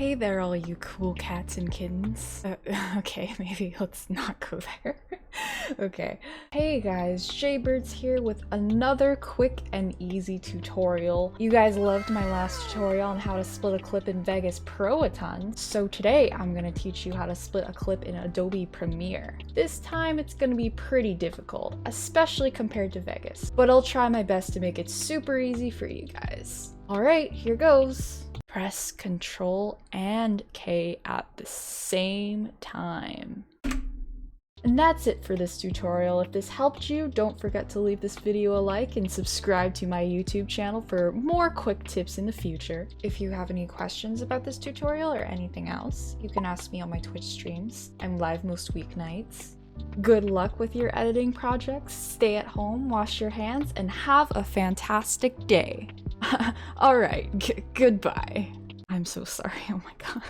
Hey there, all you cool cats and kittens. Okay, maybe let's not go there. Okay. Hey guys, Jaybird's here with another quick and easy tutorial. You guys loved my last tutorial on how to split a clip in Vegas Pro a ton, so today I'm gonna teach you how to split a clip in Adobe Premiere. This time it's gonna be pretty difficult, especially compared to Vegas, but I'll try my best to make it super easy for you guys. Alright, here goes. Press Ctrl and K at the same time. And that's it for this tutorial. If this helped you, don't forget to leave this video a like and subscribe to my YouTube channel for more quick tips in the future. If you have any questions about this tutorial or anything else, you can ask me on my Twitch streams. I'm live most weeknights. Good luck with your editing projects, stay at home, wash your hands, and have a fantastic day. Alright, goodbye. I'm so sorry, oh my god.